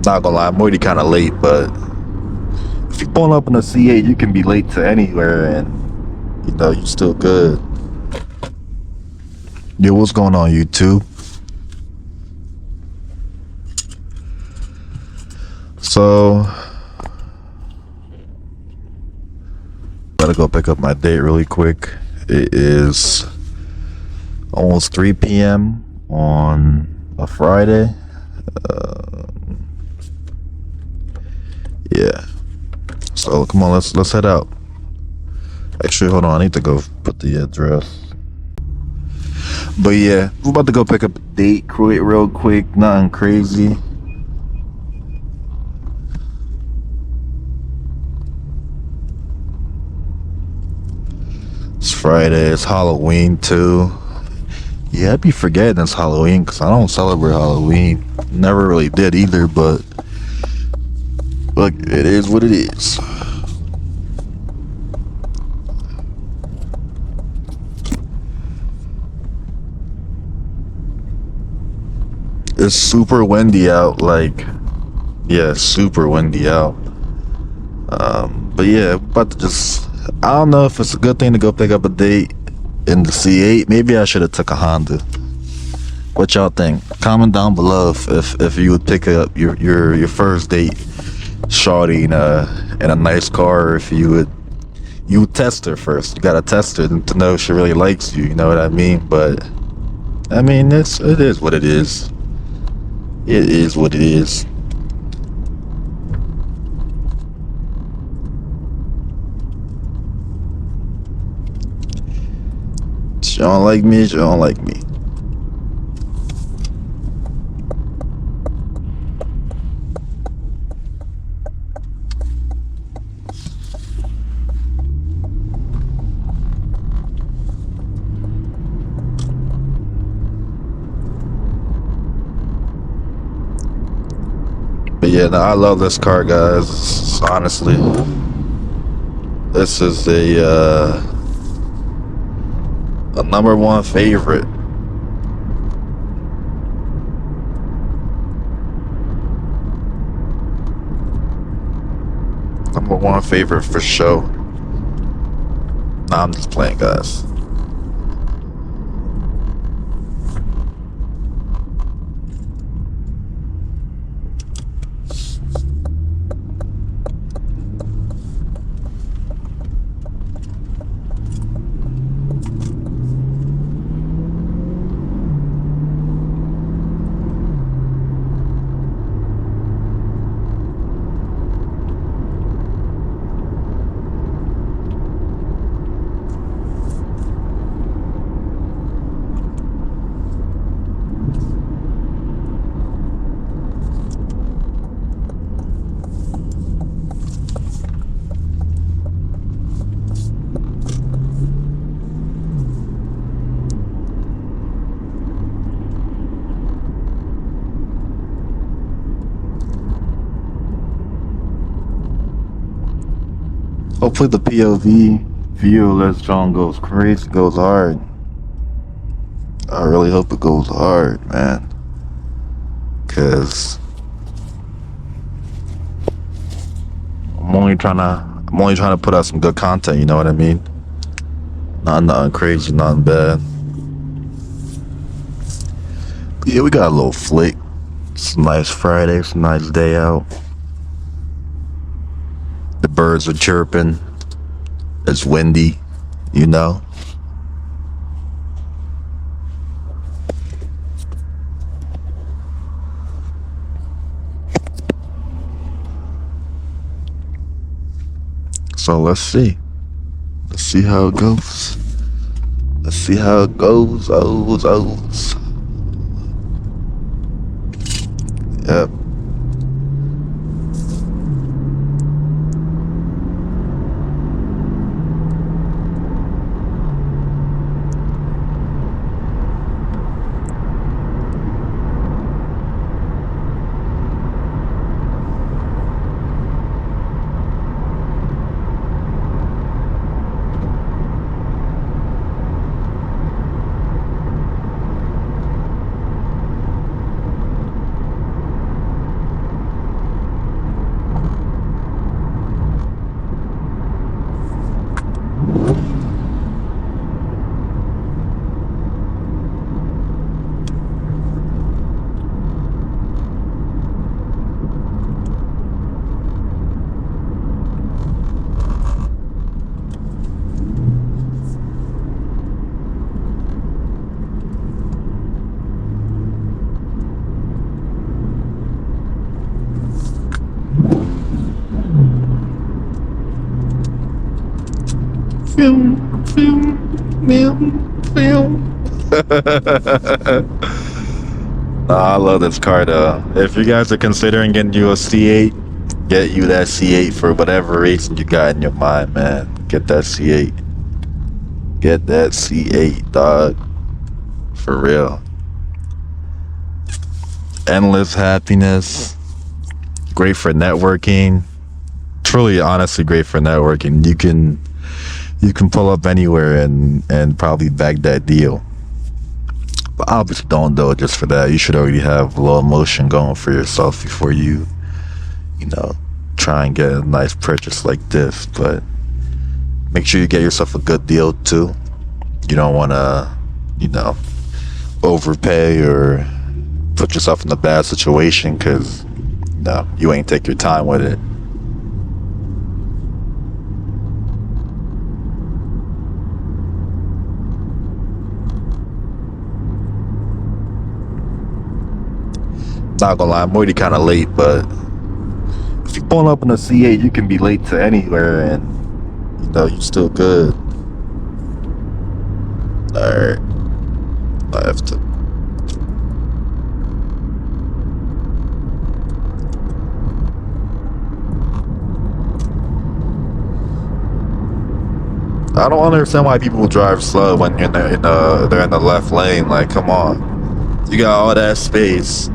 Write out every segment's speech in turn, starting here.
Not gonna lie, I'm already kind of late, but if you're pulling up in a C8, you can be late to anywhere, and you're still good. Yo, what's going on, YouTube? So, gotta go pick up my date really quick. It is almost 3 p.m. on a Friday. Yeah. So come on, let's head out. Actually, hold on, I need to go put the address. But yeah, we're about to go pick up a date real quick, nothing crazy. It's Friday, it's Halloween too. Yeah, I'd be forgetting it's Halloween because I don't celebrate Halloween. Never really did either, but look, it is what it is. It's super windy out, super windy out. But yeah, about to I don't know if it's a good thing to go pick up a date in the C8. Maybe I should have took a Honda. What y'all think? Comment down below if you would pick up your first date, shawty, in a nice car, or if you would test her first. You gotta test her to know if she really likes you. You know what I mean? But I mean, it is what it is. It is what it is. She don't like me, she don't like me. But yeah, no, I love this car, guys. Honestly, this is a number one favorite. Number one favorite for sure. Nah, I'm just playing, guys. Hopefully the POV view of Let's John goes crazy, goes hard. I really hope it goes hard, man. Cause I'm only trying to put out some good content, you know what I mean? Nothing crazy, nothing bad. But yeah, we got a little flick. It's a nice Friday, it's a nice day out. The birds are chirping. It's windy, you know. So let's see. Let's see how it goes. Let's see how it goes. Yep. Film, film, film, film. Nah, I love this car though. If you guys are considering getting you a C8, get you that C8 for whatever reason you got in your mind, man. Get that C8. Get that C8, dog. For real. Endless happiness. Great for networking. Truly, honestly, great for networking. You can pull up anywhere and probably bag that deal. But obviously don't do it just for that. You should already have a little emotion going for yourself before you try and get a nice purchase like this. But make sure you get yourself a good deal too. You don't want to, overpay or put yourself in a bad situation because, you ain't take your time with it. Not gonna lie, I'm already kind of late, but if you pull up in a C8, you can be late to anywhere and, you're still good. Alright. Left. I don't understand why people drive slow when they're in the left lane. Like, come on. You got all that space.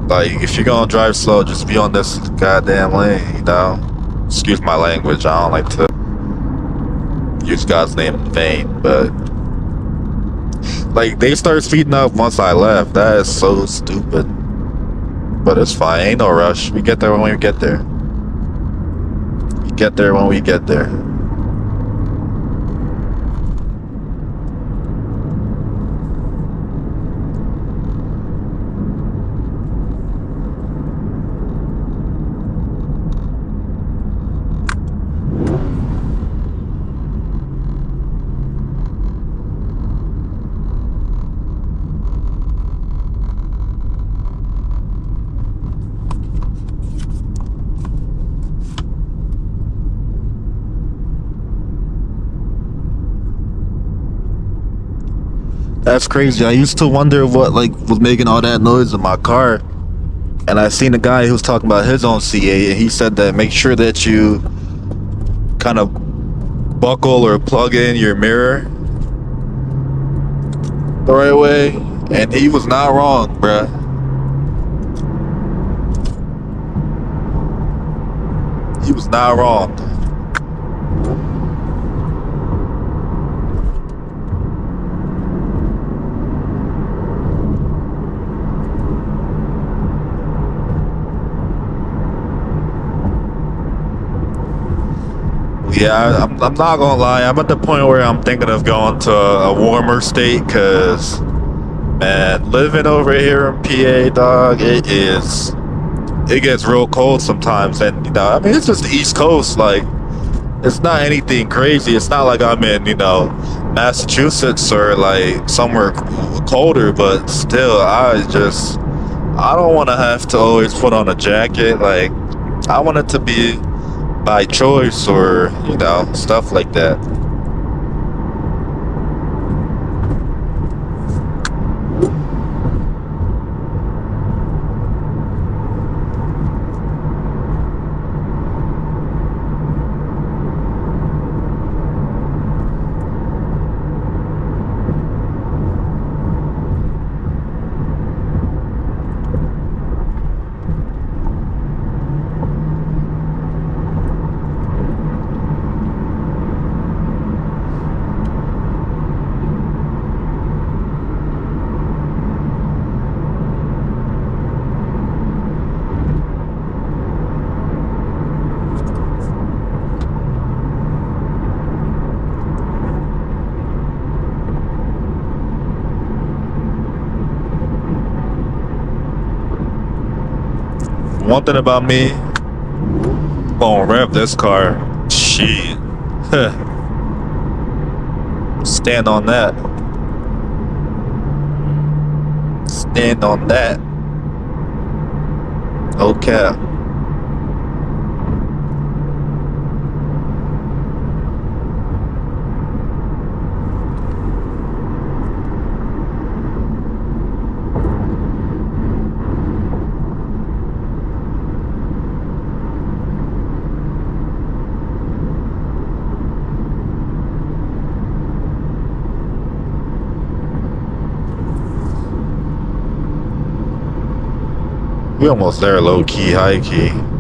Like, if you're gonna drive slow, just be on this goddamn lane, Excuse my language, I don't like to use God's name in vain, but like, they start speeding up once I left. That is so stupid. But it's fine, ain't no rush. We get there when we get there. We get there when we get there. That's crazy. I used to wonder what was making all that noise in my car. And I seen a guy who was talking about his own C8, and he said that make sure that you kind of buckle or plug in your mirror the right way. And he was not wrong, bruh. He was not wrong. Yeah, I'm not gonna lie. I'm at the point where I'm thinking of going to a warmer state, cause man, living over here in PA, dog, it gets real cold sometimes, and I mean, it's just the East Coast. Like, it's not anything crazy. It's not like I'm in Massachusetts or like somewhere colder, but still, I don't want to have to always put on a jacket. Like, I want it to be by choice or stuff like that. One thing about me, I'm gonna rev this car. Shit. Stand on that. Stand on that. Okay. We almost there, low key, high key.